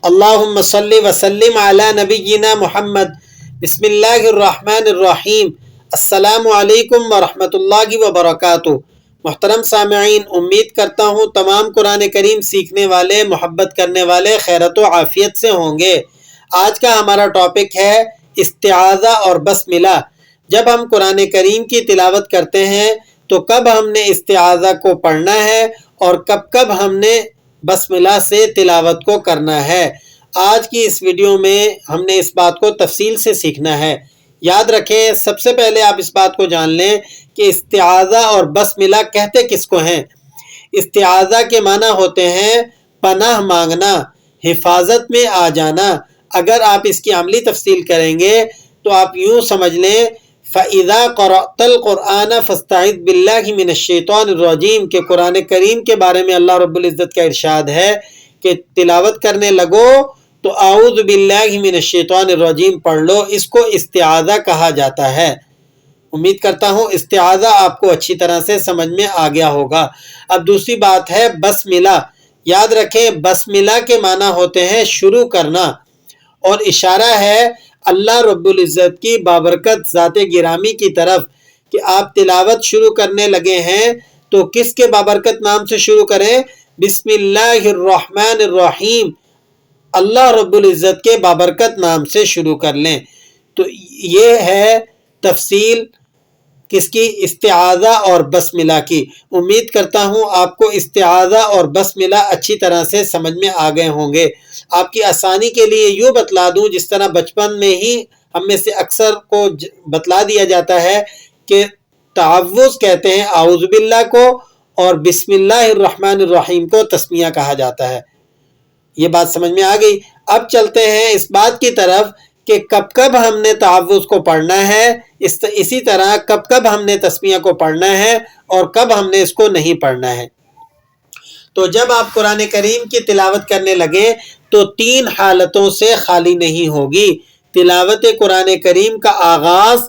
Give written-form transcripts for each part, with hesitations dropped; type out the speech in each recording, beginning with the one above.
اللہم صلی وسلم علی نبینا محمد۔ بسم اللہ الرحمن الرحیم۔ السلام علیکم ورحمۃ اللہ وبرکاتہ۔ محترم سامعین، امید کرتا ہوں تمام قرآن کریم سیکھنے والے، محبت کرنے والے خیرت و عافیت سے ہوں گے۔ آج کا ہمارا ٹاپک ہے استعاذہ اور بسملہ۔ جب ہم قرآن کریم کی تلاوت کرتے ہیں تو کب ہم نے استعاذہ کو پڑھنا ہے اور کب ہم نے بسملہ سے تلاوت کو کرنا ہے۔ آج کی اس ویڈیو میں ہم نے اس بات کو تفصیل سے سیکھنا ہے۔ یاد رکھیں، سب سے پہلے آپ اس بات کو جان لیں کہ استعاذہ اور بسملہ کہتے کس کو ہیں۔ استعاذہ کے معنی ہوتے ہیں پناہ مانگنا، حفاظت میں آ جانا۔ اگر آپ اس کی عملی تفصیل کریں گے تو آپ یوں سمجھ لیں فَإِذَا قَرَأْتَ الْقُرْآنَ فَاسْتَعِذْ بِاللَّهِ مِنَ الشَّيْطَانِ الرَّجِيمِ کہ قرآن کریم کے بارے میں اللہ رب العزت کا ارشاد ہے کہ تلاوت کرنے لگو تو اعوذ باللہ من الشیطان الرجیم پڑھ لو۔ اس کو استعاذہ کہا جاتا ہے۔ امید کرتا ہوں استعاذہ آپ کو اچھی طرح سے سمجھ میں آ گیا ہوگا۔ اب دوسری بات ہے بسملہ۔ یاد رکھیں بسملہ کے معنی ہوتے ہیں شروع کرنا، اور اشارہ ہے اللہ رب العزت کی بابرکت ذات گرامی کی طرف کہ آپ تلاوت شروع کرنے لگے ہیں تو کس کے بابرکت نام سے شروع کریں؟ بسم اللہ الرحمن الرحیم، اللہ رب العزت کے بابرکت نام سے شروع کر لیں۔ تو یہ ہے تفصیل کس کی؟ استعاذہ اور بسملہ کی۔ امید کرتا ہوں آپ کو استعاذہ اور بسملہ اچھی طرح سے سمجھ میں آ گئے ہوں گے۔ آپ کی آسانی کے لیے یوں بتلا دوں، جس طرح بچپن میں ہی ہم میں سے اکثر کو بتلا دیا جاتا ہے کہ تعوذ کہتے ہیں اعوذ باللہ کو، اور بسم اللہ الرحمن الرحیم کو تسمیہ کہا جاتا ہے۔ یہ بات سمجھ میں آ گئی۔ اب چلتے ہیں اس بات کی طرف کہ کب ہم نے تعوذ کو پڑھنا ہے، اسی طرح کب ہم نے تسمیہ کو پڑھنا ہے اور کب ہم نے اس کو نہیں پڑھنا ہے۔ تو جب آپ قرآن کریم کی تلاوت کرنے لگیں تو 3 حالتوں سے خالی نہیں ہوگی۔ تلاوت قرآن کریم کا آغاز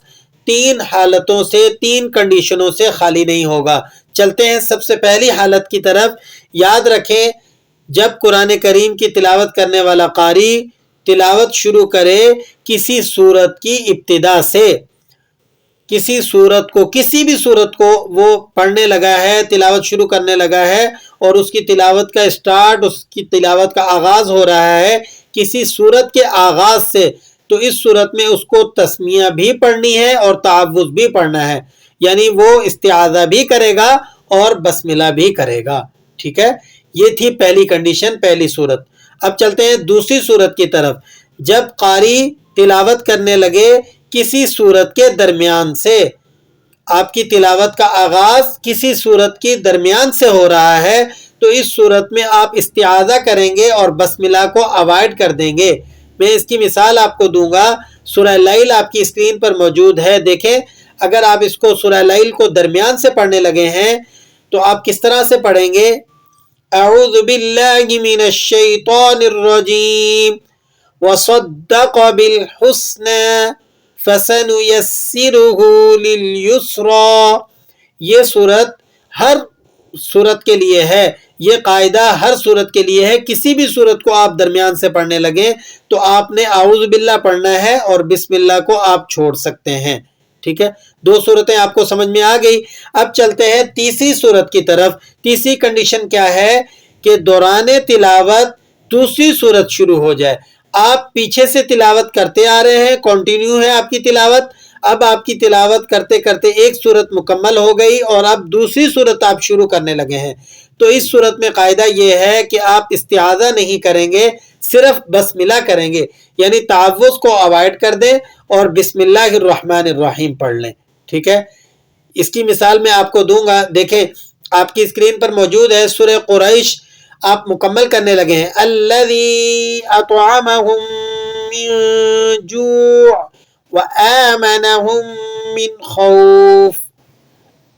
3 حالتوں سے، 3 کنڈیشنوں سے خالی نہیں ہوگا۔ چلتے ہیں سب سے پہلی حالت کی طرف۔ یاد رکھیں جب قرآن کریم کی تلاوت کرنے والا قاری تلاوت شروع کرے کسی سورت کی ابتدا سے، کسی سورت کو، کسی بھی سورت کو وہ پڑھنے لگا ہے، تلاوت شروع کرنے لگا ہے، اور اس کی تلاوت کا سٹارٹ، اس کی تلاوت کا آغاز ہو رہا ہے کسی سورت کے آغاز سے، تو اس صورت میں اس کو تسمیہ بھی پڑھنی ہے اور تعوذ بھی پڑھنا ہے، یعنی وہ استعاذہ بھی کرے گا اور بسملہ بھی کرے گا۔ ٹھیک ہے، یہ تھی پہلی کنڈیشن، پہلی صورت۔ اب چلتے ہیں دوسری صورت کی طرف۔ جب قاری تلاوت کرنے لگے کسی صورت کے درمیان سے، آپ کی تلاوت کا آغاز کسی صورت کی درمیان سے ہو رہا ہے، تو اس صورت میں آپ استعاذہ کریں گے اور بسملہ کو اوائڈ کر دیں گے۔ میں اس کی مثال آپ کو دوں گا۔ سورہ لیل آپ کی اسکرین پر موجود ہے، دیکھیں اگر آپ اس کو سورہ لیل کو درمیان سے پڑھنے لگے ہیں تو آپ کس طرح سے پڑھیں گے؟ اعوذ باللہ من الشیطان الرجیم وصدق بالحسنى فسنيسره لليسرى۔ یہ صورت ہر صورت کے لیے ہے، یہ قاعدہ ہر صورت کے لیے ہے۔ کسی بھی صورت کو آپ درمیان سے پڑھنے لگیں تو آپ نے اعوذ باللہ پڑھنا ہے اور بسم اللہ کو آپ چھوڑ سکتے ہیں۔ ٹھیک ہے، 2 صورتیں آپ کو سمجھ میں آ گئی۔ اب چلتے ہیں تیسری صورت کی طرف۔ تیسری کنڈیشن کیا ہے؟ کہ دوران تلاوت دوسری صورت شروع ہو جائے۔ آپ پیچھے سے تلاوت کرتے آ رہے ہیں، کنٹینیو ہے آپ کی تلاوت، اب آپ کی تلاوت کرتے کرتے ایک صورت مکمل ہو گئی اور اب دوسری صورت آپ شروع کرنے لگے ہیں، تو اس صورت میں قاعدہ یہ ہے کہ آپ استعاذہ نہیں کریں گے، صرف بسملہ کریں گے، یعنی تعوذ کو اوائڈ کر دیں اور بسم اللہ الرحمن الرحیم پڑھ لیں۔ ٹھیک ہے، اس کی مثال میں آپ کو دوں گا، دیکھیں آپ کی اسکرین پر موجود ہے سورہ قریش، آپ مکمل کرنے لگے ہیں۔ الذی اطعمہم من جوع وآمنہم من خوف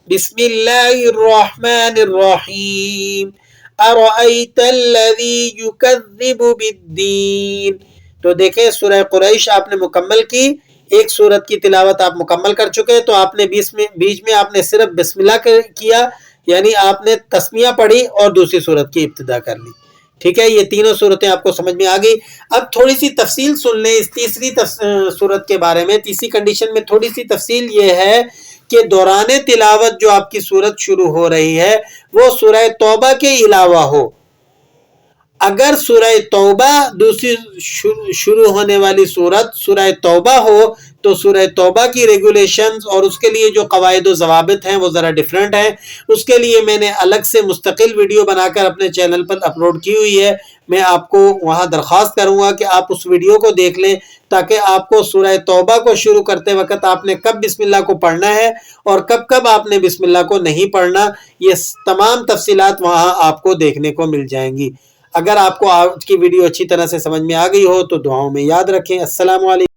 بسم اللہ الرحمن الرحیم ارأیت الذی یکذب بالدین۔ تو دیکھیں سورہ قریش آپ نے مکمل کی، ایک سورت کی تلاوت آپ مکمل کر چکے، تو آپ نے بیچ میں آپ نے صرف بسم اللہ کیا، یعنی آپ نے تسمیہ پڑھی اور دوسری سورت کی ابتدا کر لی۔ ٹھیک ہے، یہ تینوں صورتیں آپ کو سمجھ میں آ گئی۔ اب تھوڑی سی تفصیل سن لیں اس تیسری صورت کے بارے میں۔ تیسری کنڈیشن میں تھوڑی سی تفصیل یہ ہے کہ دوران تلاوت جو آپ کی صورت شروع ہو رہی ہے وہ سورہ توبہ کے علاوہ ہو۔ اگر سورہ توبہ دوسری شروع ہونے والی صورت سورہ توبہ ہو تو سورہ توبہ کی ریگولیشنز اور اس کے لیے جو قواعد و ضوابط ہیں وہ ذرا ڈیفرنٹ ہیں۔ اس کے لیے میں نے الگ سے مستقل ویڈیو بنا کر اپنے چینل پر اپلوڈ کی ہوئی ہے۔ میں آپ کو وہاں درخواست کروں گا کہ آپ اس ویڈیو کو دیکھ لیں تاکہ آپ کو سورہ توبہ کو شروع کرتے وقت آپ نے کب بسم اللہ کو پڑھنا ہے اور کب آپ نے بسم اللہ کو نہیں پڑھنا، یہ تمام تفصیلات وہاں آپ کو دیکھنے کو مل جائیں گی۔ اگر آپ کو آج کی ویڈیو اچھی طرح سے سمجھ میں آ گئی ہو تو دعاؤں میں یاد رکھیں۔ السلام علیکم۔